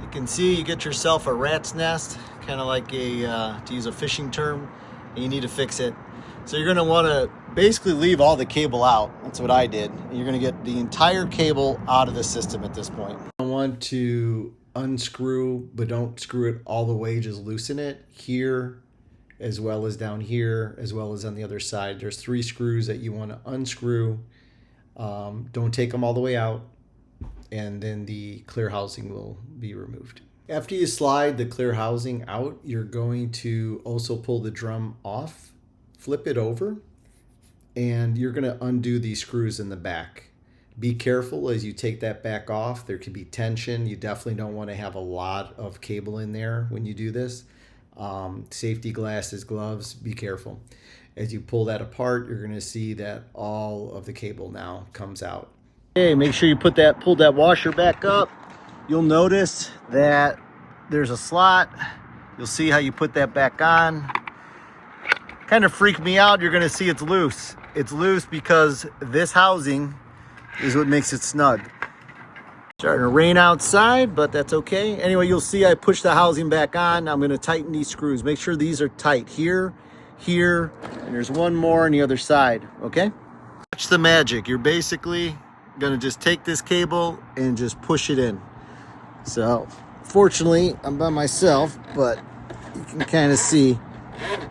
You can see you get yourself a rat's nest, kind of like to use a fishing term, and you need to fix it. So you're gonna wanna basically leave all the cable out. That's what I did. You're gonna get the entire cable out of the system at this point. I want to unscrew, but don't screw it all the way, just loosen it here, as well as down here, as well as on the other side. There's 3 screws that you wanna unscrew. Don't take them all the way out, and then the clear housing will be removed. After you slide the clear housing out, you're going to also pull the drum off, flip it over, and you're going to undo these screws in the back. Be careful as you take that back off. There could be tension. You definitely don't want to have a lot of cable in there when you do this. Safety glasses, gloves, be careful. As you pull that apart, you're going to see that all of the cable now comes out. Okay, make sure you pull that washer back up. You'll notice that there's a slot. You'll see how you put that back on. Kind of freaked me out. You're gonna see it's loose. It's loose because this housing is what makes it snug. Starting to rain outside, but that's okay. Anyway, you'll see I push the housing back on. I'm gonna tighten these screws. Make sure these are tight here, here, and there's one more on the other side, okay? Watch the magic. You're basically gonna just take this cable and just push it in. So fortunately I'm by myself, but you can kind of see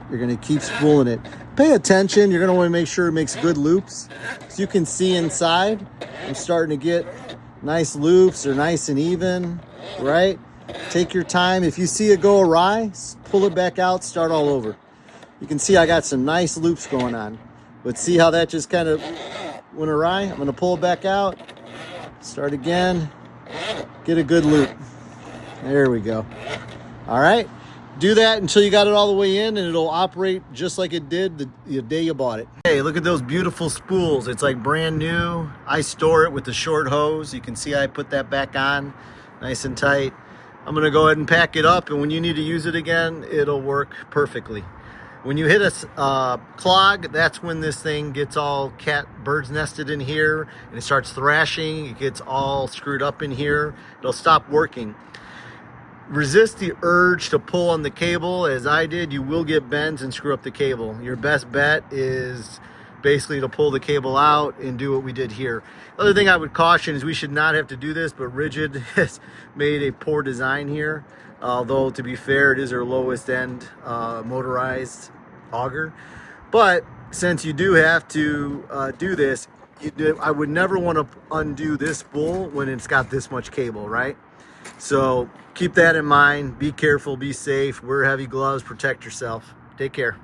you're gonna keep spooling it. Pay attention. You're gonna want to make sure it makes good loops. So you can see inside I'm starting to get nice loops. They're nice and even, right? Take your time. If you see it go awry, pull it back out, start all over. You can see I got some nice loops going on, but see how that just kind of went awry? I'm gonna pull it back out, start again, get a good loop. There we go. All right, do that until you got it all the way in, and it'll operate just like it did the day you bought it. Hey, look at those beautiful spools. It's like brand new. I store it with the short hose. You can see I put that back on nice and tight. I'm gonna go ahead and pack it up, and when you need to use it again, it'll work perfectly. When you hit a clog, that's when this thing gets all bird's nested in here, and it starts thrashing. It gets all screwed up in here. It'll stop working. Resist the urge to pull on the cable, as I did. You will get bends and screw up the cable. Your best bet is basically to pull the cable out and do what we did here. Other thing I would caution is we should not have to do this, but RIDGID has made a poor design here. Although, to be fair, it is our lowest end motorized auger. But since you do have to do this, I would never want to undo this spool when it's got this much cable, right? So keep that in mind. Be careful, be safe, wear heavy gloves, protect yourself. Take care.